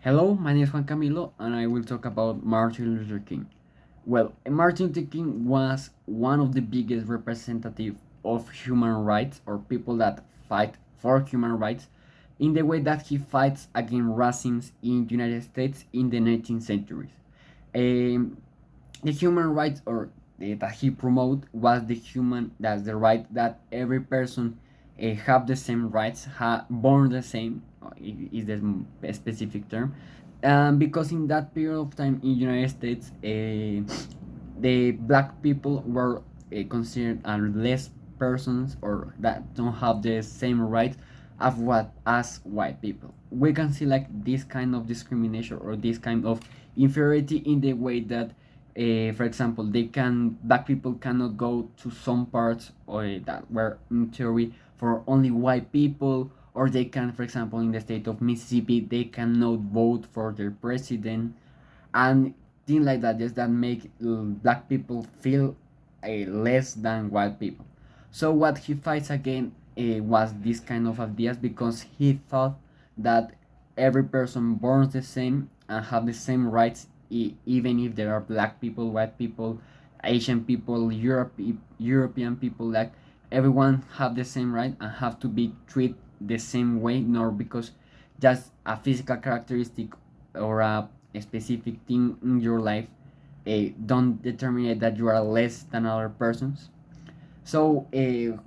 Hello, my name is Juan Camilo, and I will talk about Martin Luther King. Well, Martin Luther King was one of the biggest representative of human rights or people that fight for human rights in the way that he fights against racism in the United States in the 19th centuries. Um, the human rights that he promoted was the right that every person have the same rights, born the same is the specific term, because in that period of time in United States, the black people were considered less persons or that don't have the same rights as white people. We can see like this kind of discrimination or this kind of inferiority in the way that for example black people cannot go to some parts or that were in theory for only white people, or they can, for example, in the state of Mississippi, they cannot vote for their president, and things like that, just that make black people feel less than white people. So what he fights again was this kind of ideas, because he thought that every person born the same and have the same rights, even if there are black people, white people, Asian people, European people, like everyone have the same right and have to be treated the same way, nor because just a physical characteristic or a specific thing in your life don't determine that you are less than other persons. So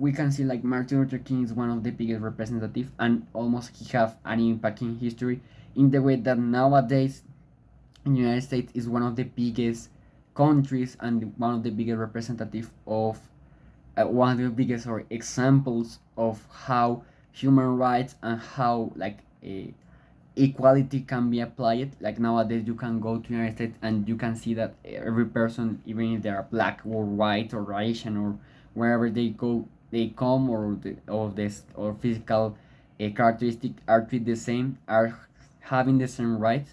we can see like Martin Luther King is one of the biggest representative, and almost he have an impact in history in the way that nowadays in the United States is one of the biggest countries and one of the biggest representative of one of the biggest or examples of how human rights and how like equality can be applied. Like nowadays you can go to the United States and you can see that every person, even if they are black or white or Asian or wherever they go, they come, or this or physical characteristic are treated the same, are having the same rights.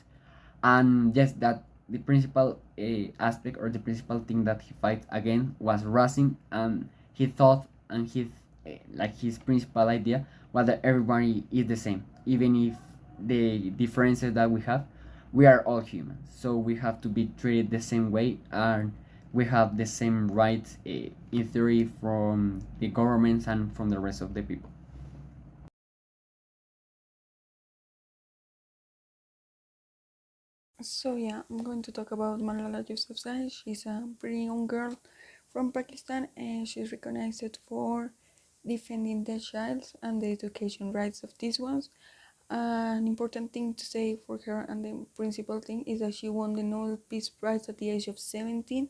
And yes, that the principal aspect or the principal thing that he fight again was racism, and he thought, and his like his principal idea was that everybody is the same, even if the differences that we have, we are all humans, so we have to be treated the same way, and we have the same rights in theory from the governments and from the rest of the people. So yeah, I'm going to talk about Malala Yousafzai. She's a pretty young girl from Pakistan, and she's recognized for defending the child and the education rights of these ones. An important thing to say for her, and the principal thing, is that she won the Nobel Peace Prize at the age of 17.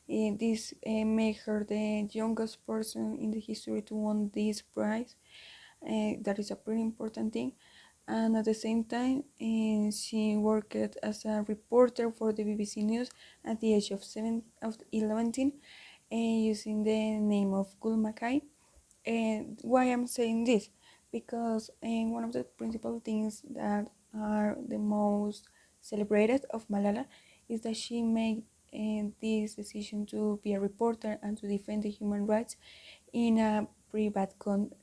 This made her the youngest person in the history to win this prize. That is a pretty important thing. And at the same time, she worked as a reporter for the BBC News at the age of 11, using the name of Gul Mackay. And why I'm saying this? Because one of the principal things that are the most celebrated of Malala is that she made this decision to be a reporter and to defend the human rights in a pretty bad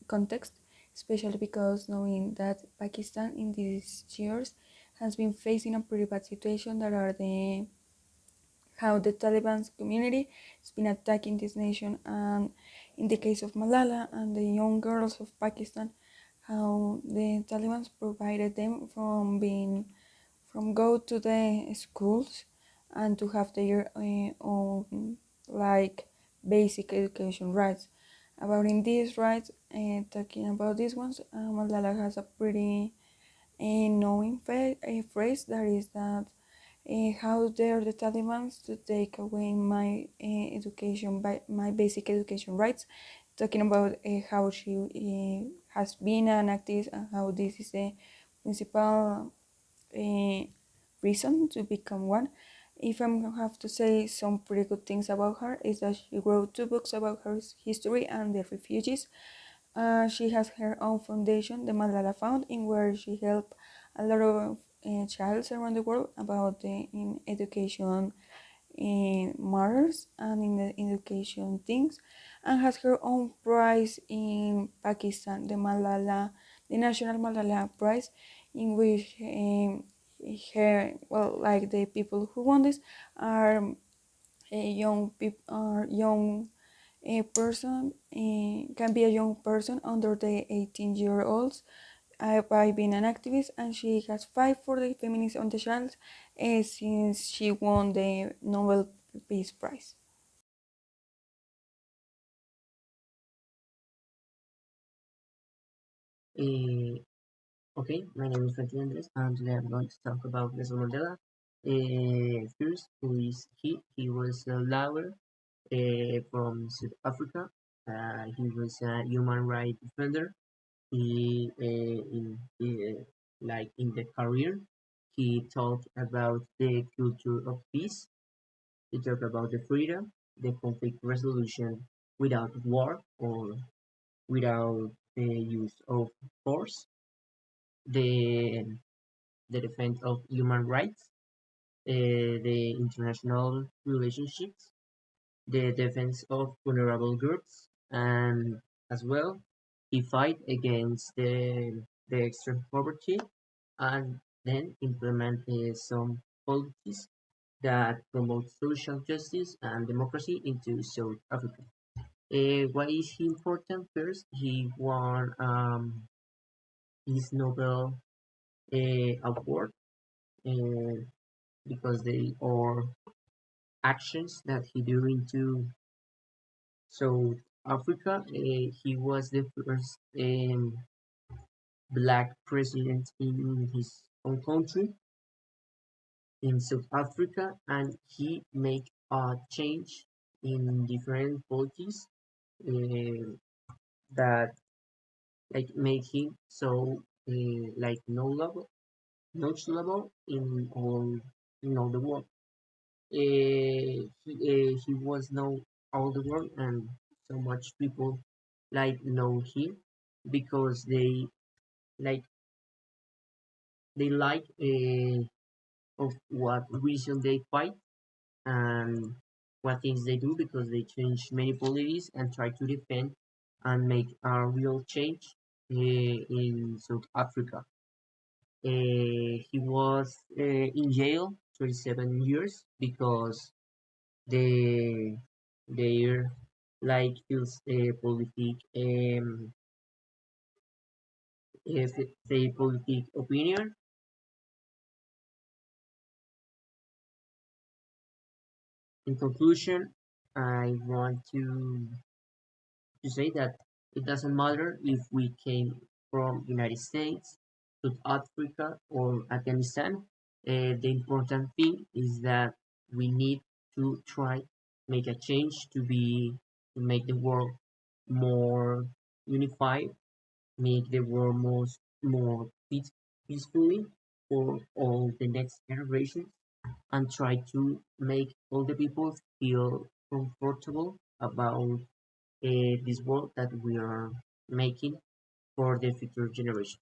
context, especially because knowing that Pakistan in these years has been facing a pretty bad situation, that are the how the Taliban's community has been attacking this nation, and in the case of Malala and the young girls of Pakistan, how the Taliban provided them from go to the schools and to have their own like basic education rights. About in these rights, talking about these ones, Malala has a pretty knowing phrase, that is that how dare the Taliban to take away my education, by my basic education rights, talking about how she has been an activist and how this is the principal uh, reason to become one. If I'm gonna have to say some pretty good things about her, is that she wrote two books about her history and the refugees. She has her own foundation, the Malala Fund, in where she helped a lot of childs around the world about the in education in matters and in the education things, and has her own prize in Pakistan, the National Malala Prize, in which her, well, like the people who won this are young people, are young a person can be a young person under the 18-year-olds by being an activist, and she has fight for the feminists on the child since she won the Nobel Peace Prize. Uh, okay, my name is Frankie Andres, and today I'm going to talk about Nelson Mandela. First, who is he? He was a lawyer from South Africa. He was a human rights defender. He, like in the career, he talked about the culture of peace. He talked about the freedom, the conflict resolution without war or without the use of force, the the defense of human rights, the international relationships, the defense of vulnerable groups, and as well, he fight against the extreme poverty and then implement some policies that promote social justice and democracy into South Africa. Why is he important? First, he won his Nobel award uh, because they are actions that he do into South Africa. He was the first black president in his own country, in South Africa, and he make a change in different policies uh, that like make him so like no level, notch level in all the world. He was known all the world, and so much people like know him because like they like of what reason they fight and what things they do because they change many policies and try to defend and make a real change in South Africa. He was in jail 37 years because the their like his politic if the politic opinion. In conclusion, I want to say that it doesn't matter if we came from United States, South Africa, or Afghanistan. The important thing is that we need to try make a change to make the world more unified, make the world more peacefully for all the next generations, and try to make all the people feel comfortable about this world that we are making for the future generations.